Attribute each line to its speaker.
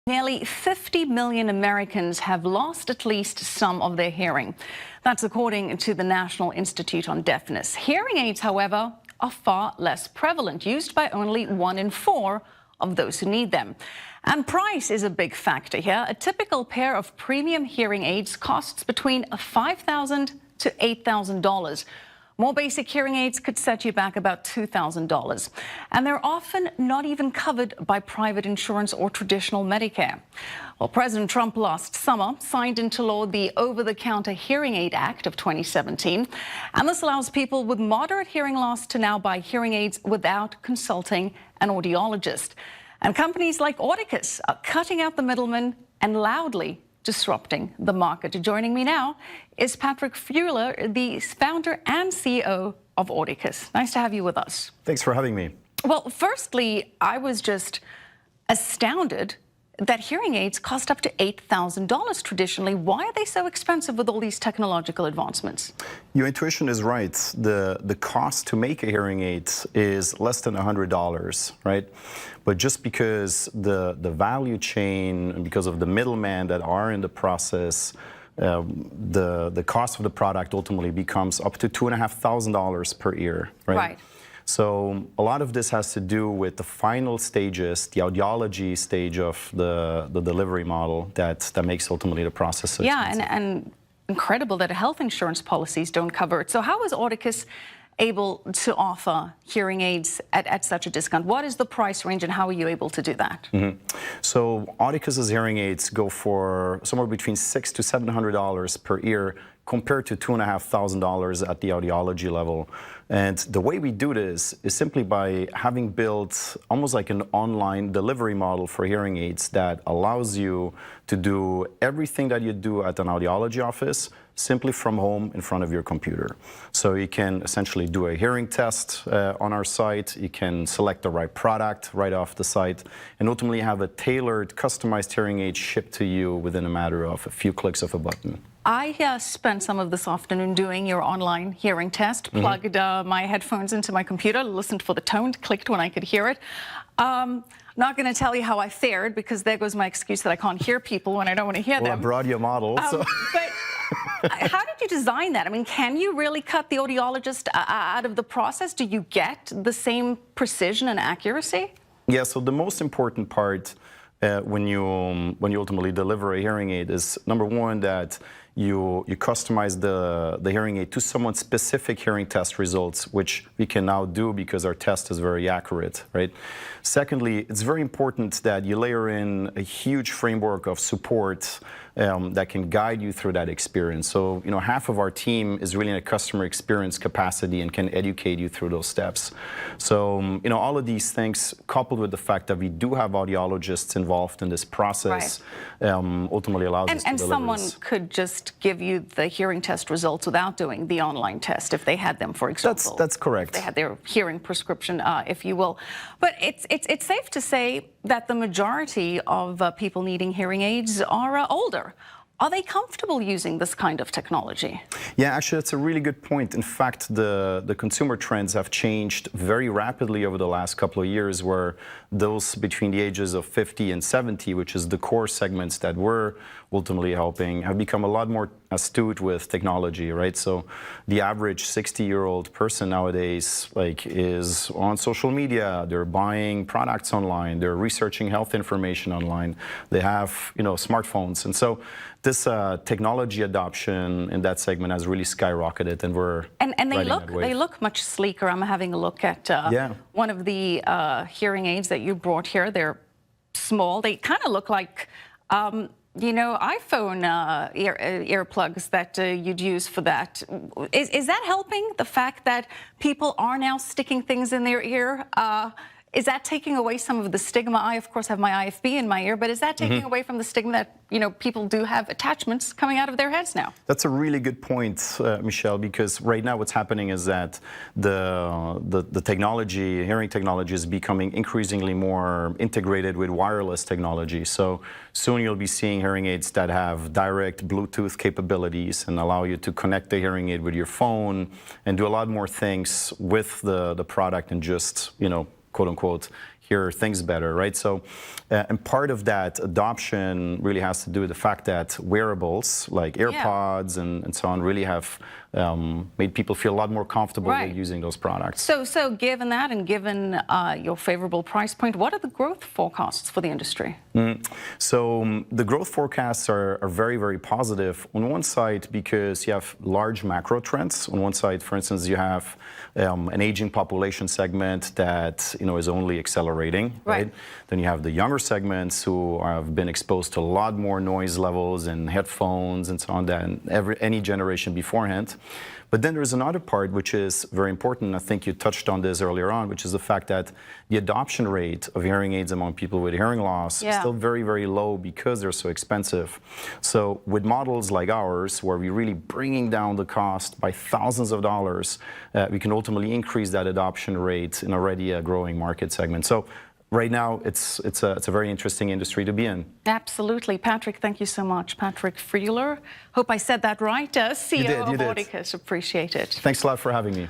Speaker 1: Nearly 50 million Americans have lost at least some of their hearing. That's according to the National Institute on Deafness. Hearing aids, however, are far less prevalent, used by only 1 in 4 of those who need them. And price is a big factor here. A typical pair of premium hearing aids costs between $5,000 to $8,000. More basic hearing aids could set you back about $2,000. And they're often not even covered by private insurance or traditional Medicare. Well, President Trump last summer signed into law the Over-the-Counter Hearing Aid Act of 2017. And this allows people with moderate hearing loss to now buy hearing aids without consulting an audiologist. And companies like Audicus are cutting out the middleman and loudly disrupting the market. Joining me now is Patrick Freuler, the founder and CEO of Audicus. Nice to have you with us.
Speaker 2: Thanks for having me.
Speaker 1: Well, firstly, I was just astounded that hearing aids cost up to $8,000 traditionally. Why are they so expensive with all these technological advancements?
Speaker 2: Your intuition is right. The cost to make a hearing aid is less than $100, right? But just because the value chain and because of the middlemen that are in the process, the cost of the product ultimately becomes up to $2,500 per ear, right?
Speaker 1: Right.
Speaker 2: So a lot of this has to do with the final stages, the audiology stage of the delivery model that makes ultimately the process so expensive.
Speaker 1: Yeah, and incredible that health insurance policies don't cover it. So how is Audicus able to offer hearing aids at such a discount? What is the price range and how are you able to do that?
Speaker 2: So Audicus's hearing aids go for somewhere between $600 to $700 per ear compared to $2,500 at the audiology level. And the way we do this is simply by having built almost like an online delivery model for hearing aids that allows you to do everything that you do at an audiology office simply from home in front of your computer. So you can essentially do a hearing test on our site, you can select the right product right off the site, and ultimately have a tailored, customized hearing aid shipped to you within a matter of a few clicks of a button.
Speaker 1: I spent some of this afternoon doing your online hearing test, plugged my headphones into my computer, listened for the tone, clicked when I could hear it. Not going to tell you how I fared because there goes my excuse that I can't hear people when I don't want to hear them.
Speaker 2: Well, I brought you a model.
Speaker 1: But how did you design that? I mean, can you really cut the audiologist out of the process? Do you get the same precision and accuracy?
Speaker 2: Yeah, so the most important part when you ultimately deliver a hearing aid is, number one, that you customize the hearing aid to someone's specific hearing test results, which we can now do because our test is very accurate, right? Secondly, it's very important that you layer in a huge framework of support that can guide you through that experience. So, half of our team is really in a customer experience capacity and can educate you through those steps. So, all of these things, coupled with the fact that we do have audiologists involved in this process, ultimately allows us to deliver. And
Speaker 1: someone could just give you the hearing test results without doing the online test if they had them, for example.
Speaker 2: That's correct.
Speaker 1: If they had their hearing prescription, if you will. But it's safe to say that the majority of people needing hearing aids are older. Are they comfortable using this kind of technology?
Speaker 2: Yeah, actually, that's a really good point. In fact, the consumer trends have changed very rapidly over the last couple of years, where those between the ages of 50 and 70, which is the core segments that we're ultimately helping, have become a lot more astute with technology, right? So the average 60-year-old person nowadays is on social media, they're buying products online, they're researching health information online, they have smartphones, and so this technology adoption in that segment has really skyrocketed, and we're
Speaker 1: they look much sleeker. I'm having a look at one of the hearing aids that you brought here. They're small. They kind of look like iPhone earplugs that you'd use for that. Is that helping, the fact that people are now sticking things in their ear? Is that taking away some of the stigma? I, of course, have my IFB in my ear, but is that taking away from the stigma that, people do have attachments coming out of their heads now? That's
Speaker 2: a really good point, Michelle, because right now what's happening is that the technology, hearing technology, is becoming increasingly more integrated with wireless technology. So soon you'll be seeing hearing aids that have direct Bluetooth capabilities and allow you to connect the hearing aid with your phone and do a lot more things with the product and just, quote unquote, hear things better, right? So, and part of that adoption really has to do with the fact that wearables like AirPods and so on really have made people feel a lot more comfortable with using those products.
Speaker 1: So given that and given your favorable price point, what are the growth forecasts for the industry?
Speaker 2: So the growth forecasts are very, very positive on one side because you have large macro trends. On one side, for instance, you have an aging population segment that is only accelerating, right? Then you have the younger segments who have been exposed to a lot more noise levels and headphones and so on than any generation beforehand. But then there's another part which is very important. I think you touched on this earlier on, which is the fact that the adoption rate of hearing aids among people with hearing loss is still very, very low because they're so expensive. So with models like ours, where we're really bringing down the cost by thousands of dollars, we can ultimately increase that adoption rate in already a growing market segment. So right now, it's a very interesting industry to be in.
Speaker 1: Absolutely. Patrick, thank you so much. Patrick Freuler, hope I said that right, CEO of Audicus. Appreciate it.
Speaker 2: Thanks a lot for having me.